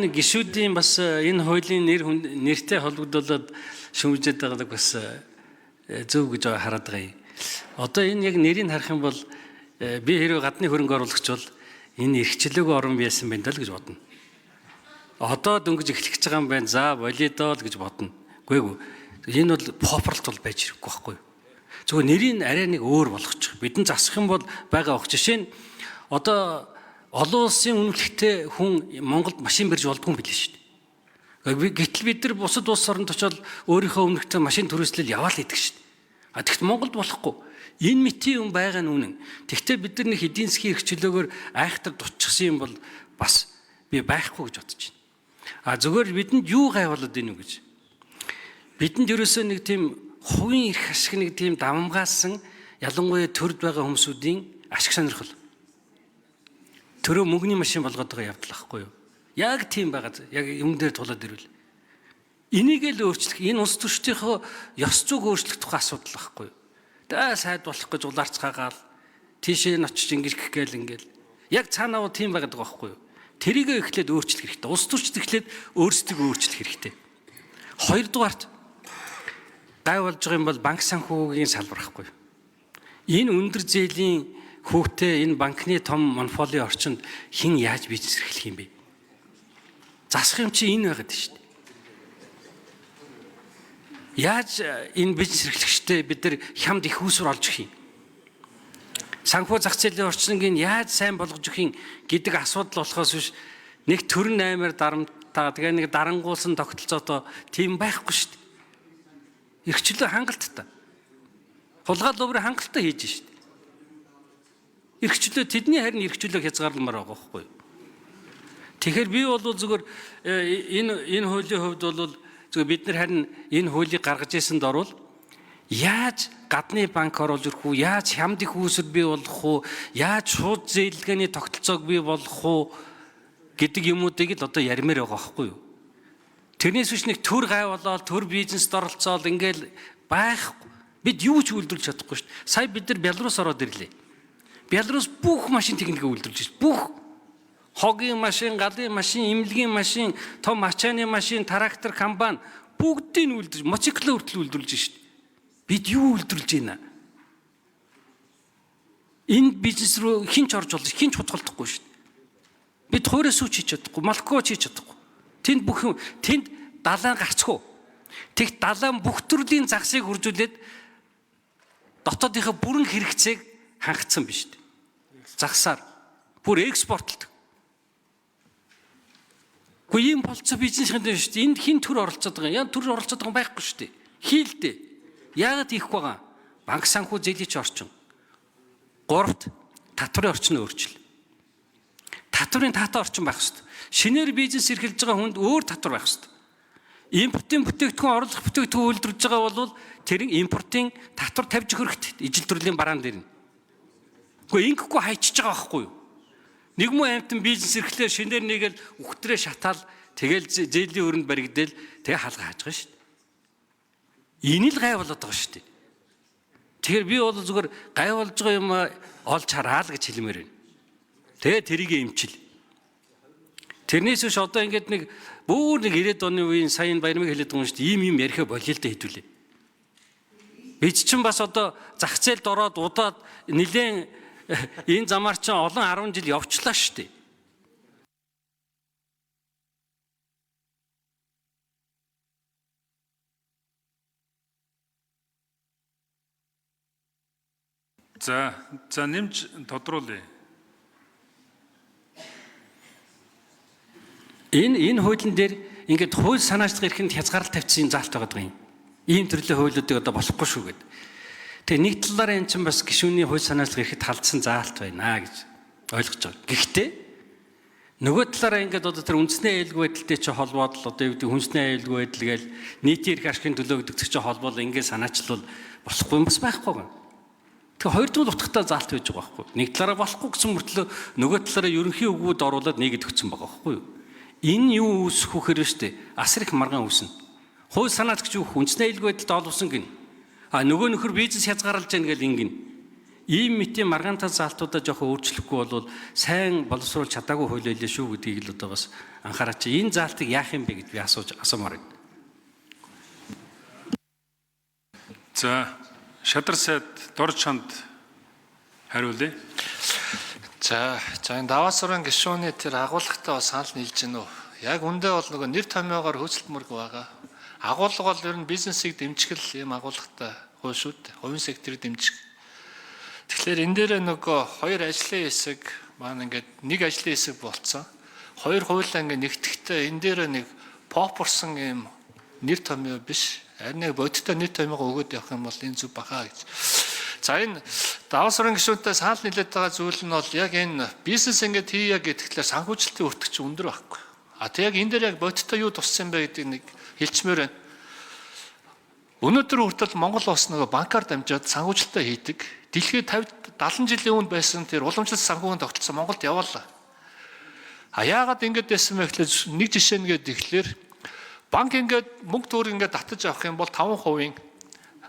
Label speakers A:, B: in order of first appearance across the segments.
A: Гишүүдийн бас энэ хуулийн нэртэй холбогдуулаад шүүмжээд байгааг бас зөв гэж хараад байгаа юм. Одоо энэ яг нэрийг харах юм бол би хэрвээ гадны хөрөнгө оруулагч бол энэ эрхчлөөгүй орон байсан байна л гэж бодно. Одоо дөнгөж эхлэх гэж байгаа юм байна. За болидоо л гэж бодно. Үгүй ээ. Энэ бол популяр тул байж ирэхгүй байхгүй юу? Зөвхөн нэрийг арай нэг өөр болгочих. Бидэн засах юм бол байгаа ах. Жишээ нь одоо олон улсын үнэлэхтэй хүн Монголд машин барьж болдгүй юм билээ шүү дээ. Гэтэл бид нар бусад улс оронд очиод өөрийнхөө өмнөхтэй машин түрээслэл яваал идэг шүү дээ. Тэгэхдээ Монголд болохгүй. Энэ мэтийн юм байгаа нь үнэн. Тэгвэл бид нар нэг эдийн засгийн эрхчлөөгөөр айхтар дутчихсан юм бол бас би байхгүй гэж бодож байна. Зүгээр бидэнд юу гайвуулаад байна вэ гэж. Бидэнд ерөөсөө нэг тийм хувийн эрх ашиг нэг тийм давмгаалсан ялангуяа төрд байгаа хүмүүсийн ашиг сонирхол. Төрөө мөнгөний машин болгоод байгаа явдал ахгүй юу? Яг тийм байгаад яг юм дээр тулаад ирвэл. Энийг л өөрчлөх, энэ улс төрчдийнхөө ёс зүйг өөрчлөх тухай асуудал байхгүй юу? Тэгээ сайд болох гэж улаарцгаагаал тийшээ нь очиж ингэж гэх гээл ингээл. Яг цаанаа тийм байгаад байгаа байхгүй юу? Тэрийг эхлээд өөрчлөх хэрэгтэй. Улс төрчд эхлээд өөрсдөө өөрчлөх хэрэгтэй. Хоёрдугаарт гай болж байгаа юм бол банк санхүүгийн салбар ахгүй юу? Энэ өндөр зээлийн хүүхдээ энэ банкны том монополийн орчинд хэн яаж бизнес эрхлэх юм бэ? Засах юм чи энэ байгаад шүү дээ. Яаж энэ бизнес эрхлэгчтэй бид нар хямд их үүсвэр олж өгөх юм? Санхүү зах зээлийн орчныг яаж сайн болгож өгөх юм гэдэг асуудал болохоос биш нэг төрн аймаар дарамтаа тэгээ нэг дарангуулсан тогтолцоотоо тийм байхгүй шүү дээ. Эрхчлөө хангалттай. Хулгай луврын хангалттай хийж шүү дээ. Эрхчлөө тэдний харин эрхчлөө хязгаарламаар байгаа байхгүй юу? Тэгэхээр би бол зүгээр энэ хуулийн хувьд бол зүгээр бид нар харин энэ хуулийг гаргаж ирсэнд орвол яаж гадны банк оруулж ирэх үү, яаж хямд их үүсвэр бий болох уу, яаж шууд зээлгээний тогтолцоог бий болгох уу гэдэг юмуудыг л одоо ярмаар байгаа байхгүй юу? Тэрнээс биш нэг төр гай болоод төр бизнест оролцоод ингээл байхгүй. Бид юу ч үйлдвэрлэж чадахгүй шүү дээ. Сая бид нар Беларусь ороод ирлээ. Беларусь бүх машин техникийг үйлдвэрлэж байна. Бүх хогийн машин, галын машин, имлэгийн машин, том ачааны машин, трактор, комбайн бүгдийг үйлдвэрлэж, мотоцикло хүртэл үйлдвэрлэж шүү дээ. Бид юу үйлдвэрлэж байна? Энэ бизнес рүү хинч орж болно, хинч хутгалдахгүй шүү дээ. Бид хуурай сүүч хийж чадахгүй, малко хийж чадахгүй. Тэнд бүх юм, тэнд далайн гарцгүй. Тэгт далайн бүх төрлийн загсыг хуржуулээд дотоодынхаа бүрэн хэрэгцээг хангацсан биш үү? Загсаар бүр экспортлдог. Гэхдээ ийм болцоо бизнес хэнд шүү дээ. Энд хин төр оролцоод байгаа. Яа төр оролцоод байгаа байхгүй шүү дээ. Хийлдэ. Яагаад хийхгүй байгаа? Банк санхүү зээлч орчин. Гуравт татварын орчин өөрчил. Татварын таатай орчин байх хэрэгтэй. Шинээр бизнес эрхэлж байгаа хүнд өөр татвар байх хэрэгтэй. Импортын бүтээгдэхүүн орлох бүтээгдэхүүн үйлдвэрлэж байгаа бол тэр импортын татвар тавьж өгөх хэрэгтэй. Ижил төрлийн бараан дээр нь. Гэхдээ ингэхгүй хайчиж байгаа байхгүй юу? Нэг муу амтан бизнес эрхлээр шинээр нэгэл үхтрээ шатаал тэгэл зээлийн өрөнд баригдэл тэгээ хаалга хааж байгаа шүү дээ. Энэ л гай болоод байгаа шүү дээ. Тэгэхээр би бол зүгээр гай болж байгаа юм олж хараал гэж хэлмээр байна. Тэгээ тэрийг эмчил. Тэрнээс биш одоо ингээд нэг бүр нэг 90-ад оны үеийн сайн баярмыг хэлээд байгаа юм шүү дээ. Ийм юм яриха болио л дээ хэдүүлээ. Бид чинь бас одоо зах зээлд ороод удаад нэлээд энэ замаар чинь олон 10 жил явчлаа шүү дээ.
B: За нэмж тодруулъя.
A: Энэ хуулийн дээр ингээд хууль санаачлах эрхэнд хязгаарлалт тавьсан заалт байгаа юм. Ийм төрлийн хуулиудыг одоо болохгүй шүү гэдэг. Тэгээ нэг талаараа эн чинь бас гишүүний хууль санаачлах эрхэд халдсан заалт байна гэж ойлгож байгаа. Гэхдээ нөгөө талаараа ингээд одоо тэр үндэсний аюулгүй байдалтай чи холбоод л одоо юу гэдэг хүнсний аюулгүй байдал гээл нийтийн эрх ашигын төлөө гэдэг чи холбоол ингээд санаачлал болохгүй юм бас байхгүй байна. Тэгээ хоёр дахь утгатай заалт байж байгаа байхгүй. Нэг талаараа болохгүй гэсэн мөртлөө нөгөө талаараа ерөнхий үгүүд оруулаад нэгэд өгсөн байгаа байхгүй юу? Энэ юу үүсэх вэ хэрэг штэ? Асар их маргаан үүснэ. Хууль санаач гэж юу хүнсний аюулгүй байдалд олвсон гин. Нөгөө нөхөр бизнес хязгаарлаж байна гэл ингэн. ийм мэтийн маргаантай заалтуудаа жоохон өөрчлөхгүй бол сайн боловсруулж чадаагүй хууль байлээ шүү гэдгийг л одоо бас анхаараач. Энэ заалтыг яах юм бэ гэд би асуумаар байна.
B: За Шадар сайд Дор чанд хариулъя.
C: За энэ даваа сурын гишүүний тэр агуулгатай бас санал нийлж гэнэ үү? Яг үндэ бол нөгөө нэр томьёогоор хөөцөлдмөрг байгаа. Агуулга бол ер нь бизнесийг дэмжих юм агуулгатай хууль шүү дээ. Хувийн секторыг дэмжих. Тэгэхээр энэ дээр нөгөө хоёр ажлын хэсэг маань ингээд нэг ажлын хэсэг болцсон. Хоёр хуулиа ингээд нэгтгэхдээ энэ дээр нэг попорсон юм нэр томьёо биш. Харин нэг бодиттой нэр томьёогоо өгөөд явах юм бол энэ зүг бахаа гэж. За энэ даваа сурын гишүүнтэй санал нийлээд байгаа зүйл нь бол яг энэ бизнес ингээд хийя гэдэгтлээр санхүүжилтийн өртөгч өндөр байхгүй. Тэг яг энэ дээр яг бодиттой юу туссан бэ гэдэг нэг хэлчмээр байна. Өнөөдөр хүртэл Монгол улс нөгөө банкар дамжаад санхүүжилтээ хийдэг. Дэлхийд 50-70 жилийн өмнө байсан тэр уламжлалт санхүүгийн тогтолцоо Монголд яваалаа. Яагаад ингэж байсан бэ гэхэл нэг жишээ нэгэд ихлээр банк ингээд мөнгө төгрөг ингээд татаж авах юм бол 5%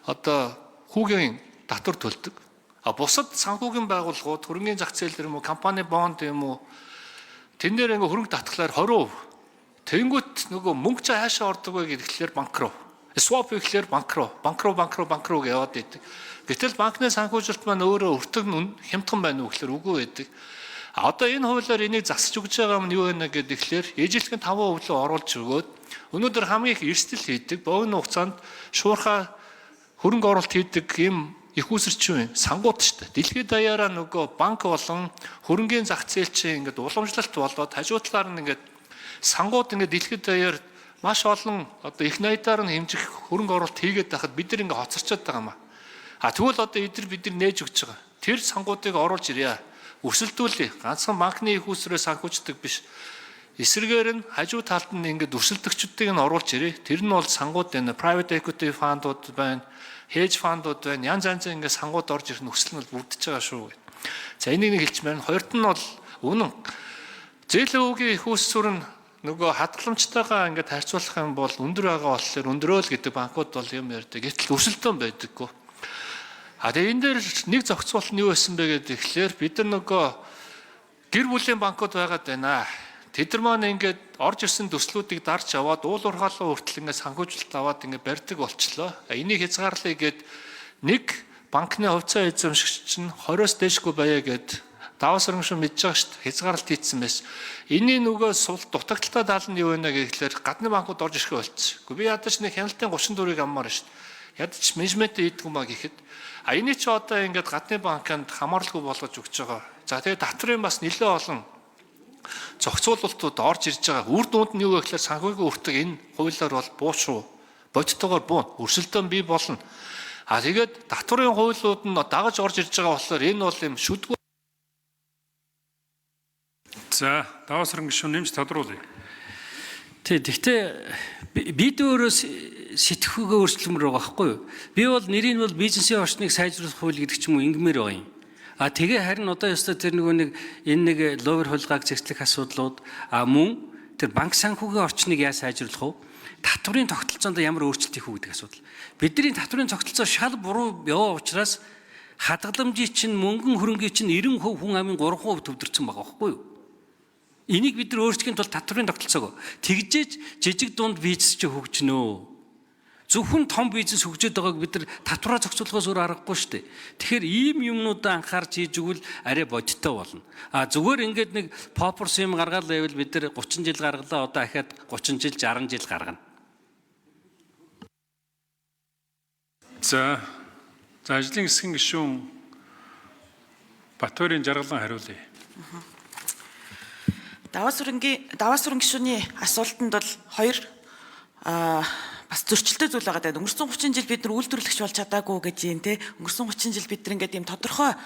C: одоо хүүгийн татвар төлдөг. Бусад санхүүгийн байгууллагууд хөрөнгөний зах зээл юм уу, компани бонд юм уу тэн дээр ингээд хөрөнгө татхлаар 20%. Тэнгүүт нөгөө мөнгө цаа хаашаа ордог вэ гэхлээр банк руу. Swap гэхлээр банк руу гэж яваад идэг. Гэтэл банкны санхүүжилт маань өөрөө өртөг хямдхан байна уу гэхлээр үгүй байдаг. Одоо энэ хуулиар энийг засаж өгч байгаа нь юу вэ гэхлээр ээжлэгэн 5% руу оруулж өгөөд өнөөдөр хамгийн их эрсдэл хийдэг богино хугацаанд шуурхай хөрөнгө оруулалт хийдэг юм их усэрчүүн сангууд шүү дээ. Дэлхийд даяараа нөгөө банк болон хөрөнгөний зах зээл чинь ингээд уламжлалт болоод хажуу талаар нь ингээд сангууд ингээд дэлхийд даяар маш олон одоо их найдаар нь хэмжих хөрөнгө оруулалт хийгээд байхад бид нар ингээд хоцорчод байгаа юм аа. Тэгвэл одоо бид нар нээж өгч байгаа. Тэр сангуудыг оруулж ирье. Өрсөлдүүлээ. Ганцхан банкны их усрээ санхүүждэг биш. Эсрэгээр нь хажуу талд нь ингээд өрсөлдөгчдийг нь оруулж ирье. Тэр нь бол сангууд байна. Private equity фандууд байна. Hedge фандууд байна. Янз янзын ингээд сангууд орж ирэх нөхцөл нь бол бүрдэж байгаа шүү. За энийг хэлчихмээр хоёрт нь бол үнэн. Зээлөөгийн их усүр нь нөгөө хадгаламжтайгаа ингээд харьцуулах юм бол өндөр байгаа болохоор өндөрөөл гэдэг банкуд бол юм ярьдаг. Гэтэл өрсөлдөөн байдаггүй. Тэгээ энэ дээр нэг зохицуулт нь юу байсан бэ гэдэг ихлээр бид нар нөгөө гэр бүлийн банкуд байгаад байна. Тэд нар маань ингээд орж ирсэн төслүүдийг дарж аваад уул уурхаалаа хүртэл ингээд санхүүжилт аваад ингээд барьдаг болчлоо. Энийг хязгаарлая гэд нэг банкны хувьцаа эзэмшигч чинь 20-оос дээшгүй байя гэд даваа сургамж мэдж байгаа шүү дээ. Хязгаарлалт хийсэн байсан. Энийн нөгөө сул дутагдaltaй тал нь юу вэ гэхлээр гадны банкуд орж ирэх болчихсон. Би ядаж нэг хяналтын 34-ыг аммаар шүү дээ. Ядаж менежмент хийдэг юм а гэхэд эний чи одоо ингээд гадны банкнд хамааралгүй болгож өгч байгаа. За тэгээд татрын бас нэлээд олон зохицуулалтууд орж ирж байгаа. Үр дүнд нь юу вэ гэхлээр санхүүгийн өртөг энэ хуулиар бол буушруу бодитойгоор буун өрсөлдөөн бий болно. Тэгээд татварын хуулиуд нь дагаж орж ирж байгаа болохоор энэ бол юм шүдгүй.
B: За даваа сурын гишүүн нэмж тодруулъя.
A: Тэгтээ бид өөрөө сэтгэхүйгээ өөрчлөмөр байгаа байхгүй юу? Би бол нэрийг бол бизнесийн орчныг сайжруулах хууль гэдэг ч юм уу ингэмээр байгаа юм. Тэгээ харин одоо ёстой тэр нөгөө нэг энэ нэг ловер хулгайг зэгцлэх асуудлууд мөн тэр банк санхүүгийн орчныг яаж сайжруулах вэ? Татварын тогтолцоонд ямар өөрчлөлт хийх үү гэдэг асуудал. Бидний татварын тогтолцоо шал буруу яваа учраас хадгаламжийн чинь мөнгөн хөрөнгийн чинь 90% хүн амын 3% төвдөрсөн байгаа байхгүй юу? Энийг бид нар өөрсдөхийн тулд татварын тогтолцоог тэгжээж жижиг дунд бизнес ч хөгжнөө. Зөвхөн том бизнес хөгжөөд байгааг бид нар татвараа зохицуулахаас өөр аргагүй шүү дээ. Тэгэхээр ийм юмнуудаа анхаарч хийж өгвөл арай бодиттой болно. Зүгээр ингээд нэг попорс юм гаргаад байвал бид нар 30 жил гаргалаа одоо ахаад 30 жил 60 жил гаргана.
B: За ажлын хэсгийн гишүүн Батбаярын Жаргалан хариулъя.
D: Даваа сурын гишүүний асуултанд бол хоёр бас зөрчилтэй зүйл байгаа даа. Өнгөрсөн 30 жил бид нар үйлдвэрлэгч болж чадаагүй гэж юм те. Өнгөрсөн 30 жил бид нар ингээд юм тодорхой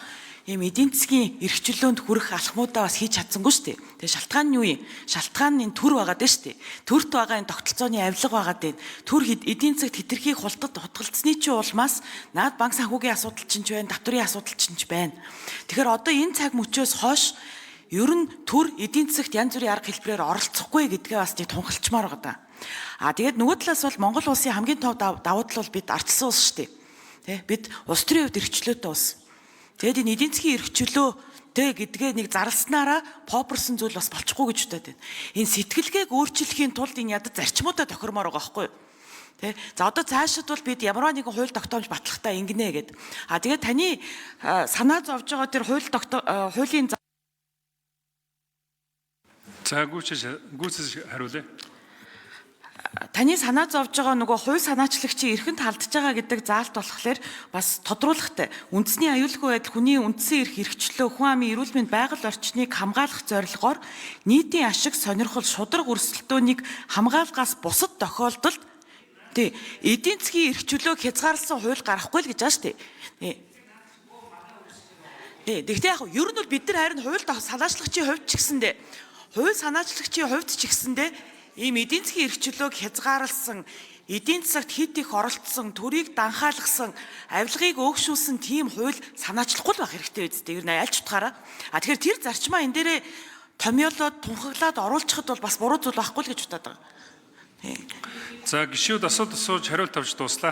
D: юм эдийн засгийн эрхчлөөнд хүрэх алхмуудаа бас хийж чадсангүй шүү дээ. Тэгээ шалтгаан нь юу юм? Шалтгаан нь төр байгаа дээ шүү дээ. Төрт байгаа энэ тогтолцооны авилга байгаа дээ. Төр эдийн засагт хэтэрхий хулгалтцсны чинь улмаас наад банк санхүүгийн асуудал чинь ч байна, татварын асуудал чинь ч байна. Тэгэхээр одоо энэ цаг мөчөөс хойш ер нь төр эдийн засагт янз бүрийн арга хэлбэрээр оролцохгүй гэдгээ бас тунхалчмаар байгаа даа. Тэгээд нөгөө талаас бол Монгол улсын хамгийн том давуу тал бол бид ардчилсан улс шүү дээ. Тэ бид улс төрийн хувьд эрхчлөөтэй улс. Тэгээд энэ эдийн засгийн эрх чөлөөтэй гэдгээ нэг зарласнараа попорсон зүйл бас болчихгүй гэж бодод байна. Энэ сэтгэлгээг өөрчлөхийн тулд энэ ядад зарчмуудаа тохиромоор байгаа байхгүй юу? Тэ. За одоо цаашид бол бид ямар нэгэн хууль тогтоомж батлахтаа ингэнэ гэд. Тэгээд таны санаа зовж байгаа тэр хуулийн
B: За гүйцэж хариулъя.
D: таны санаа зовж байгаа нөгөө хувь санаачлагчийн эрхэнд халдж байгаа гэдэг заалт болохоор бас тодруулахтай. Үндэсний аюулгүй байдал, хүний үндсэн эрх хэрэгчлөө, хүн амын эрүүл мэнд, байгаль орчныг хамгаалах зорилгоор нийтийн ашиг, сонирхол, шударга өрсөлдөөнийг хамгаалахаас бусад тохиолдолд эдийн засгийн эрх чөлөөг хязгаарласан хууль гарахгүй л гэж байгаа шүү дээ. Гэхдээ яг ер нь бол бид нар харин хууль санаачлагчийн хувьд ч гэсэндээ хууль санаачлагчийн хувьд ч гэсэндээ ийм эдийн засгийн эрх чөлөөг хязгаарласан, эдийн засагт хит их оролцсон, төрийг данхаалгасан, авилгыг өөгшүүлсэн тийм хууль санаачлахгүй л байх хэрэгтэй үстэй. Ер нь аль ч утгаараа. Тэгэхээр тэр зарчмаа энэ дээрээ томьёолоод, тунхаглаад оруулчихад бол бас буруу зүйл байхгүй л гэж бодоод байгаа.
B: За гишүүд асуулт асууж хариулт авч дууслаа.